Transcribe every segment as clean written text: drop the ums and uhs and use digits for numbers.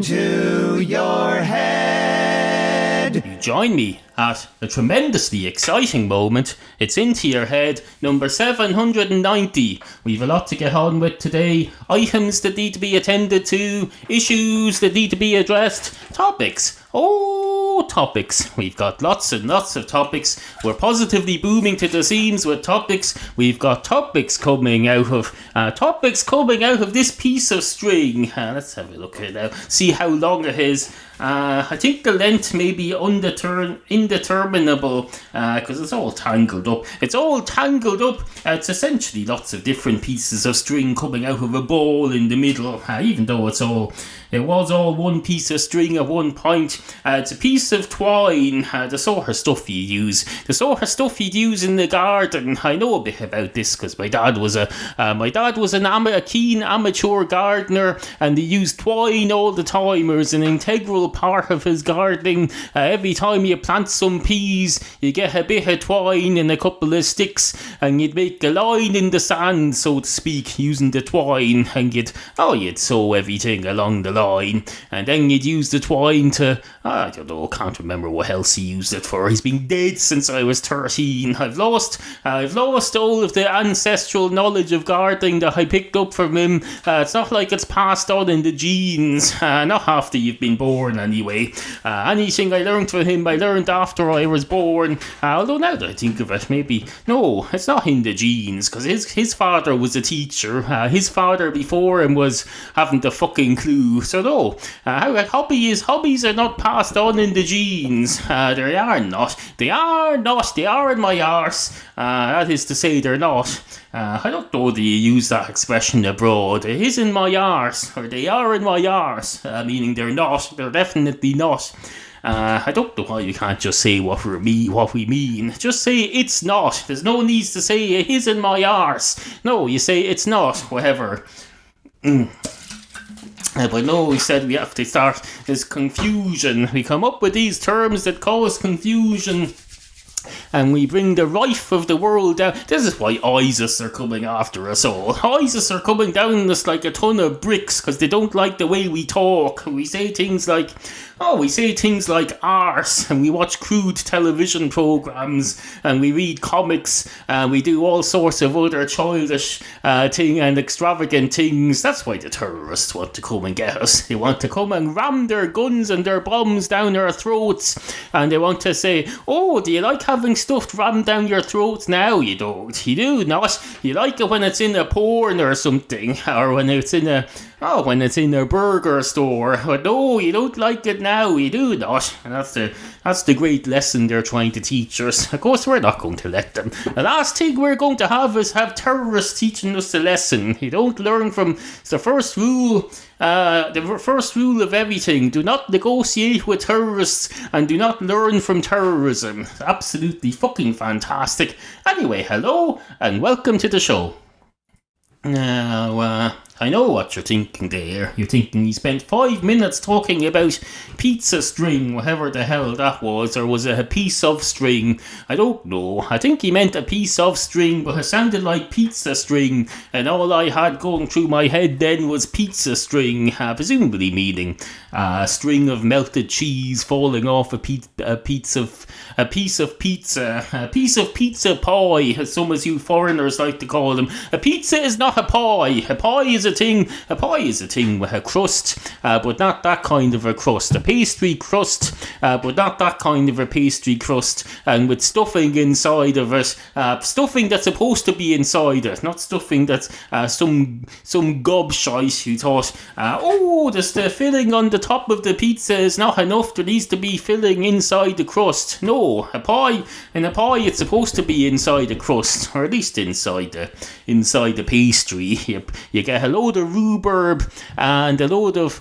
into your head. You join me at a tremendously exciting moment. It's Into Your Head, number 790. We've a lot to get on with today. Items that need to be attended to, issues that need to be addressed, topics. Topics. We've got lots and lots of topics. We're positively booming to the seams with topics. We've got topics coming out of this piece of string. Let's have a look at it now. See how long it is. I think the length may be indeterminable because it's all tangled up. It's essentially lots of different pieces of string coming out of a ball in the middle, even though it was all one piece of string at one point. It's a piece of twine, the sort of stuff you'd use in the garden. I know a bit about this because my dad was a keen amateur gardener, and he used twine all the time. It was an integral part of his gardening. Every time you plant some peas, you get a bit of twine and a couple of sticks, and you'd make a line in the sand, so to speak, using the twine, and you'd sow everything along the line, and then you'd use the twine to, I don't know, can't remember what else he used it for. He's been dead since I was 13. I've lost all of the ancestral knowledge of gardening that I picked up from him. It's not like it's passed on in the genes, not after you've been born anyway. Anything I learned from him, I learned after I was born. Although now that I think of it, maybe, no, it's not in the genes, because his father was a teacher. His father before him was haven't a fucking clue. So no, hobbies are not passed on in the genes. They are not. They are in my arse. That is to say, they're not. I don't know, do you use that expression abroad? It is in my arse, or they are in my arse, meaning they're not. They're definitely not. I don't know why you can't just say what we mean. Just say it's not. There's no need to say it is in my arse. No, you say it's not, whatever. But no, we said we have to start this confusion. We come up with these terms that cause confusion, and we bring the rife of the world down. This is why ISIS are coming after us all. ISIS are coming down us like a ton of bricks because they don't like the way we talk. We say things like arse, and we watch crude television programs, and we read comics, and we do all sorts of other childish and extravagant things. That's why the terrorists want to come and get us. They want to come and ram their guns and their bombs down our throats, and they want to say, oh, do you like having stuff rammed down your throats? Now you don't. You do not. You like it when it's in a porn or something, or when it's in a burger store. But no, you don't like it now. You do not. And that's the great lesson they're trying to teach us. Of course, we're not going to let them. The last thing we're going to have is have terrorists teaching us a lesson. You don't learn from. It's the first rule. The first rule of everything: do not negotiate with terrorists, and do not learn from terrorism. It's absolutely fucking fantastic. Anyway, hello and welcome to the show. Now, I know what you're thinking there. You're thinking he spent 5 minutes talking about pizza string, whatever the hell that was, or was it a piece of string? I don't know. I think he meant a piece of string, but it sounded like pizza string, and all I had going through my head then was pizza string, presumably meaning a string of melted cheese falling off a piece of pizza pie, as some of you foreigners like to call them. A pizza is not a pie. A pie is a thing with a crust, but not that kind of a crust. A pastry crust, but not that kind of a pastry crust, and with stuffing inside of it. Stuffing that's supposed to be inside it, not stuffing that's some gobshite who thought, the filling on the top of the pizza is not enough. There needs to be filling inside the crust. No, a pie it's supposed to be inside the crust, or at least inside the pastry. You get a load of rhubarb and a load of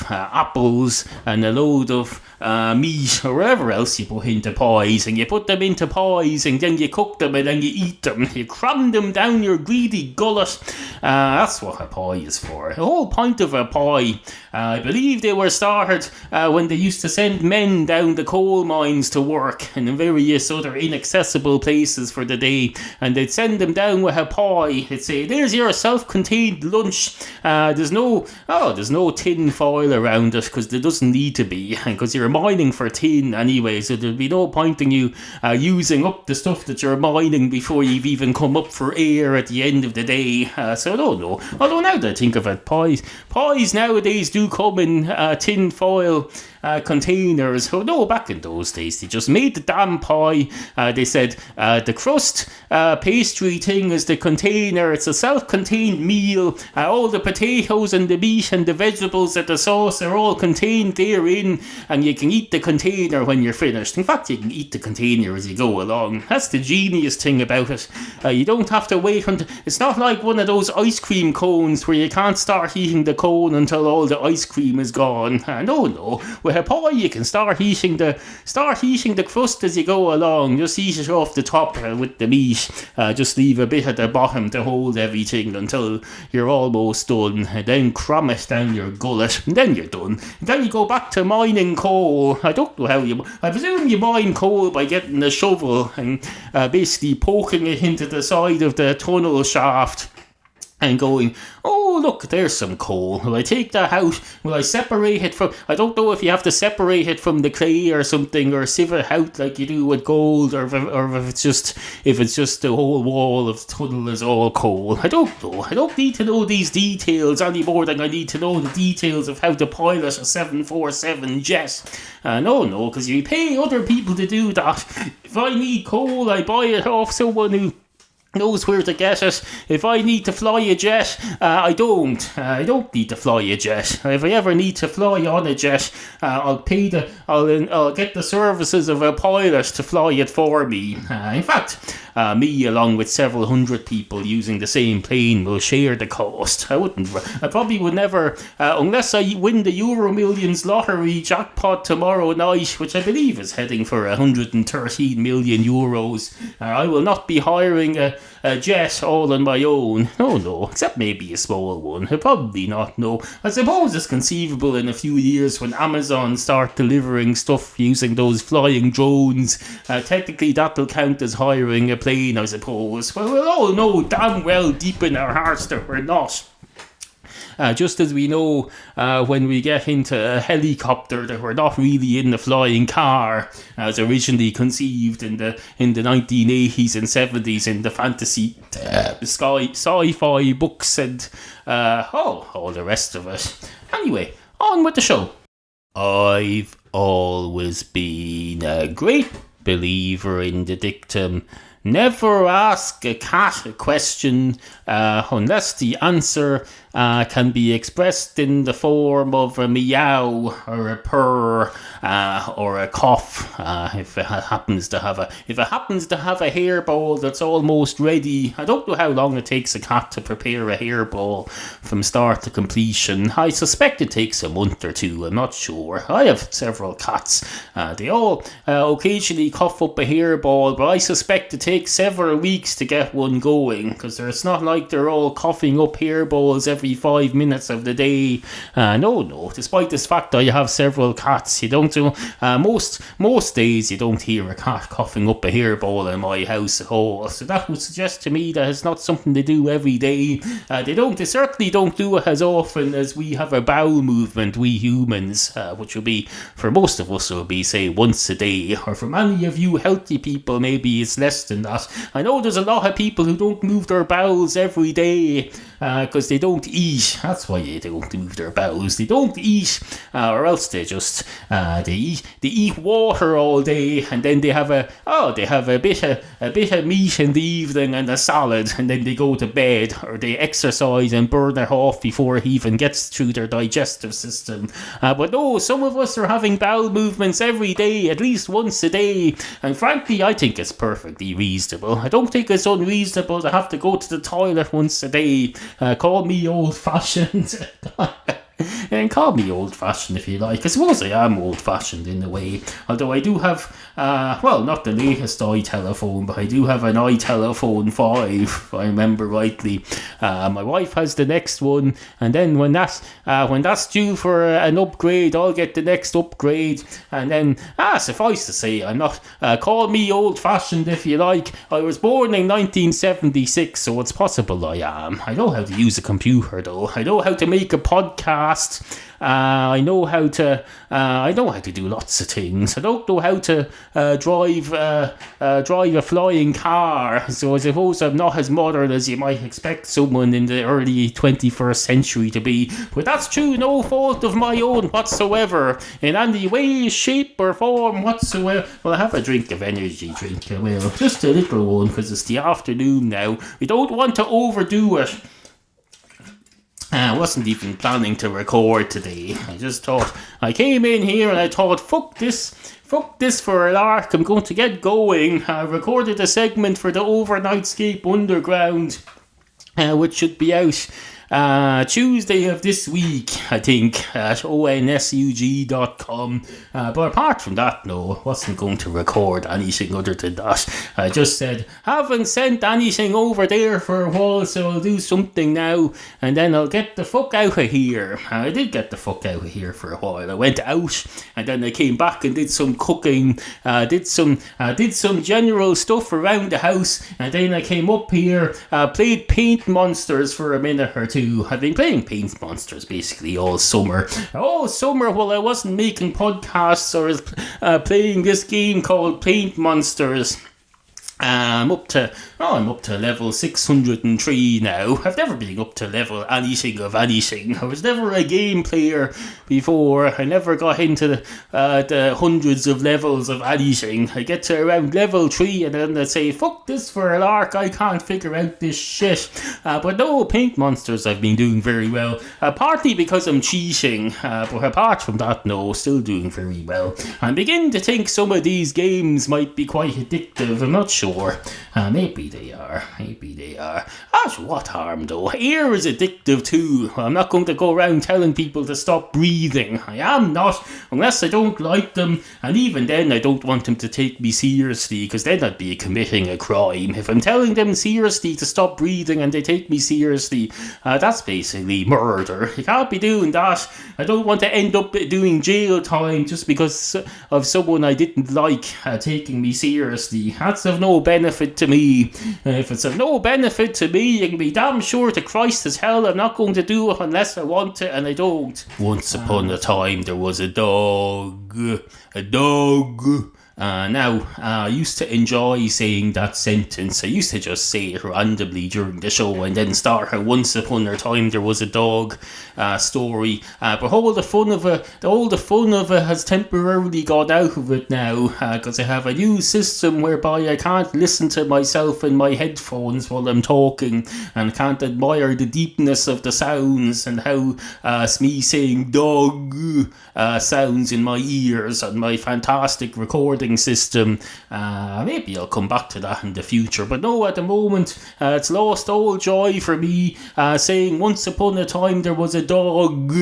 apples and a load of meat or whatever else you put into pies, and you put them into pies, and then you cook them, and then you eat them. You cram them down your greedy gullet. That's what a pie is for. The whole point of a pie, I believe they were started when they used to send men down the coal mines to work and in various other inaccessible places for the day, and they'd send them down with a pie. They'd say, there's your self-contained contained lunch. There's no tin foil around it, because there doesn't need to be, because you're mining for tin anyway, so there'll be no point in you using up the stuff that you're mining before you've even come up for air at the end of the day. So I don't know. Although now that I think of it, pies nowadays do come in tin foil containers. Oh no, back in those days they just made the damn pie. They said the crust pastry thing is the container. It's a self-contained meal. All the potatoes and the meat and the vegetables and the sauce are all contained therein, and you can eat the container when you're finished. In fact, you can eat the container as you go along. That's the genius thing about it. You don't have to wait until... It's not like one of those ice cream cones where you can't start eating the cone until all the ice cream is gone. No. With a pie, you can start eating the crust as you go along. Just eat it off the top with the meat. Just leave a bit at the bottom to hold everything until you're almost done, and then cram it down your gullet, and then you're done. And then you go back to mining coal. I don't know how I presume you mine coal by getting a shovel and basically poking it into the side of the tunnel shaft and going, oh look, there's some coal. Will I take that out? Will I separate it from... I don't know if you have to separate it from the clay or something, or sieve it out like you do with gold, or if it's just the whole wall of the tunnel is all coal. I don't know. I don't need to know these details any more than I need to know the details of how to pilot a 747 jet. No, because you pay other people to do that. If I need coal, I buy it off someone who knows where to get it. If I need to fly a jet, I don't need to fly a jet. If I ever need to fly on a jet, I'll get the services of a pilot to fly it for me. In fact, me along with several hundred people using the same plane will share the cost. I probably would never, unless I win the Euro Millions lottery jackpot tomorrow night, which I believe is heading for 113 million euros. I will not be hiring a jet all on my own. No, except maybe a small one. Probably not, no. I suppose it's conceivable in a few years when Amazon start delivering stuff using those flying drones. Technically that'll count as hiring a plane, I suppose. Well, we'll all know damn well deep in our hearts that we're not. Just as we know when we get into a helicopter that we're not really in the flying car as originally conceived in the 1980s and 70s in the fantasy sci-fi books and all the rest of it. Anyway, on with the show. I've always been a great believer in the dictum, never ask a cat a question unless the answer can be expressed in the form of a meow or a purr or a cough. If it happens to have a hairball that's almost ready. I don't know how long it takes a cat to prepare a hairball from start to completion. I suspect it takes a month or two. I'm not sure. I have several cats. They all occasionally cough up a hairball, but I suspect it takes several weeks to get one going, because it's not like they're all coughing up hairballs every 5 minutes of the day. No. Despite this fact, I have several cats. You don't do most days you don't hear a cat coughing up a hairball in my house at all. So that would suggest to me that it's not something they do every day. They certainly don't do it as often as we have a bowel movement, we humans, which will be, for most of us, will be, say, once a day. Or for many of you healthy people, maybe it's less than that. I know there's a lot of people who don't move their bowels every day because they don't eat. That's why they don't move their bowels. They don't eat, or else they just they eat water all day, and then they have a bit of meat in the evening and a salad, and then they go to bed, or they exercise and burn it off before it even gets through their digestive system. But no, some of us are having bowel movements every day, at least once a day, and frankly, I think it's perfectly reasonable. I don't think it's unreasonable to have to go to the toilet once a day. Call me old-fashioned. And call me old-fashioned if you like. I suppose I am old-fashioned in a way. Although I do have, not the latest iTelephone, but I do have an iTelephone 5, if I remember rightly. My wife has the next one, and then when that's due for an upgrade, I'll get the next upgrade. And then, suffice to say, I'm not, call me old-fashioned if you like. I was born in 1976, so it's possible I am. I know how to use a computer, though. I know how to make a podcast. I know how to do lots of things. I don't know how to drive a flying car. So I suppose I'm not as modern as you might expect someone in the early 21st century to be. But that's true, no fault of my own whatsoever, in any way, shape or form whatsoever. Well, I have a drink of energy drink. I will, just a little one, because it's the afternoon now. We don't want to overdo it. I wasn't even planning to record today. I just thought, I came in here and I thought, fuck this for a lark, I'm going to get going. I recorded a segment for the Overnightscape Underground, which should be out Tuesday of this week, I think, at onsug.com. But apart from that, no, I wasn't going to record anything other than that. I just said, haven't sent anything over there for a while, so I'll do something now, and then I'll get the fuck out of here. I did get the fuck out of here for a while. I went out, and then I came back and did some cooking, did some general stuff around the house, and then I came up here, played Paint Monsters for a minute or two. I've been playing Paint Monsters basically all summer while I wasn't making podcasts or playing this game called Paint Monsters. I'm up to level 603 now. I've never been up to level anything of anything. I was never a game player before. I never got into the hundreds of levels of anything. I get to around level 3 and then I say, fuck this for a lark, I can't figure out this shit. But no, Paint Monsters I've been doing very well. Partly because I'm cheating, but apart from that, no, still doing very well. I'm beginning to think some of these games might be quite addictive. I'm not sure. Maybe they are. What harm though? Air is addictive too. I'm not going to go around telling people to stop breathing. I am not, unless I don't like them, and even then I don't want them to take me seriously, because then I'd be committing a crime. If I'm telling them seriously to stop breathing and they take me seriously, that's basically murder. You can't be doing that. I don't want to end up doing jail time just because of someone I didn't like taking me seriously. That's of no benefit to me. If it's of no benefit to me, you can be damn sure to Christ as hell I'm not going to do it unless I want to, and I don't. Once upon a time there was a dog. Now, I used to enjoy saying that sentence. I used to just say it randomly during the show and then start a once upon a time there was a dog story. But all the fun of it has temporarily gone out of it now, because I have a new system whereby I can't listen to myself in my headphones while I'm talking, and can't admire the deepness of the sounds and how me saying dog sounds in my ears on my fantastic recording system. Maybe I'll come back to that in the future, but no, at the moment it's lost all joy for me. Saying once upon a time there was a dog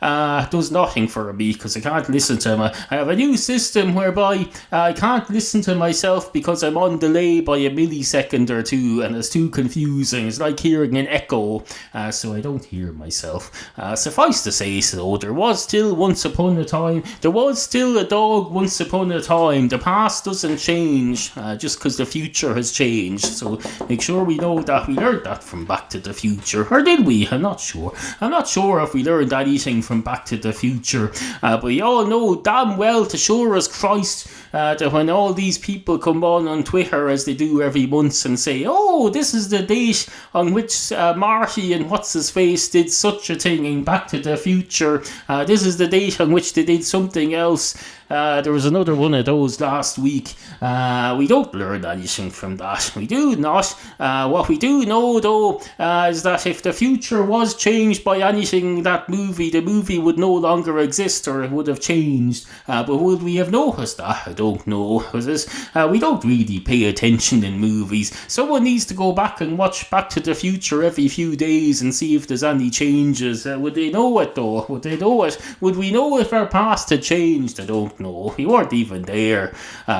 does nothing for me, because I can't listen to him. I have a new system whereby I can't listen to myself because I'm on delay by a millisecond or two, and it's too confusing. It's like hearing an echo, so I don't hear myself. Suffice to say, so there was still once upon a time, there was still a dog once upon a time. The past doesn't change just because the future has changed, so make sure we know that. We learned that from Back to the Future, or did we? I'm not sure if we learned anything from Back to the Future, but we all know damn well, to sure as Christ, that when all these people come on Twitter, as they do every month, and say, oh, this is the date on which Marty and what's-his-face did such a thing in Back to the Future, this is the date on which they did something else. There was another one of those last week. We don't learn anything from that. We do not. What we do know, though, is that if the future was changed by anything, the movie would no longer exist, or it would have changed. But would we have noticed that? I don't know. Because we don't really pay attention in movies. Someone needs to go back and watch Back to the Future every few days and see if there's any changes. Would they know it though? Would they know it? Would we know if our past had changed? I don't know. We weren't even there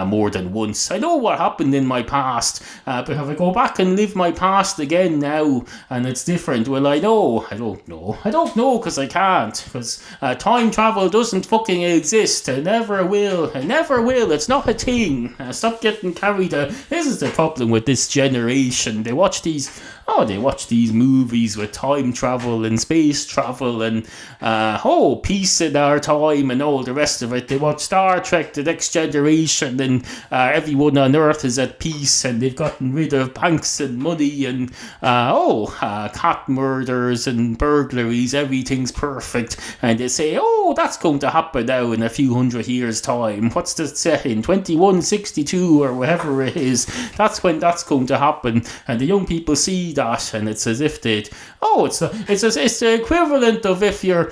more than once. I know what happened in my past, but if I go back and live my past again now and it's different, well, I know. I don't know because I can't. Because time travel doesn't fucking exist. It never will. It's not a thing. Stop getting carried. This is the problem with this generation. They watch these movies with time travel and space travel and peace in our time and all the rest of it. They watch Star Trek, The Next Generation, and everyone on Earth is at peace and they've gotten rid of banks and money and cat murders and burglaries. Everything's perfect, and they say, that's going to happen now in a few hundred years' time. What's the setting? 2162 or whatever it is. That's when that's going to happen, and the young people see that, and it's as if they'd it's the equivalent of if your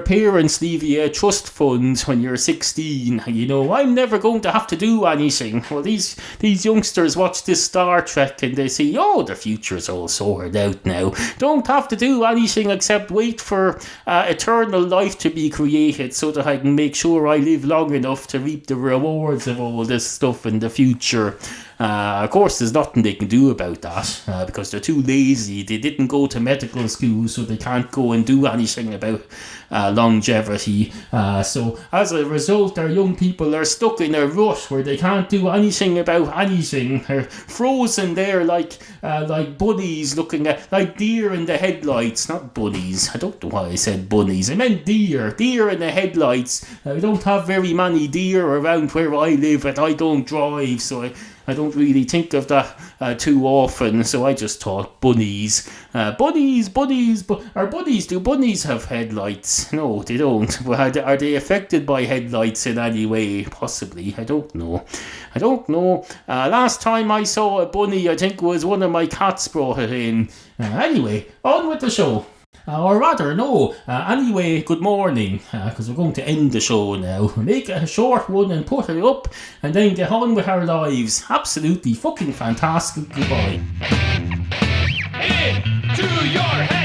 parents leave you a trust fund when you're 16. I'm never going to have to do anything. Well, these youngsters watch this Star Trek and they see, the future's all sorted out now. Don't have to do anything except wait for eternal life to be created so that I can make sure I live long enough to reap the rewards of all this stuff in the future. Of course, there's nothing they can do about that because they're too lazy. They didn't go to medical school, so they can't go and do anything about longevity. So as a result, our young people are stuck in a rut where they can't do anything about anything. They're frozen there like bunnies looking at, like deer in the headlights. Not bunnies. I don't know why I said bunnies. I meant deer. Deer in the headlights. We don't have very many deer around where I live, and I don't drive, so I don't really think of that too often, so I just thought bunnies. Do bunnies have headlights? No, they don't. Are they affected by headlights in any way? Possibly. I don't know. Last time I saw a bunny, I think it was one of my cats brought it in. Anyway, on with the show. Or rather, no. Anyway, good morning, because we're going to end the show now. Make it a short one and put it up, and then get on with our lives. Absolutely fucking fantastic. Goodbye. Into your head.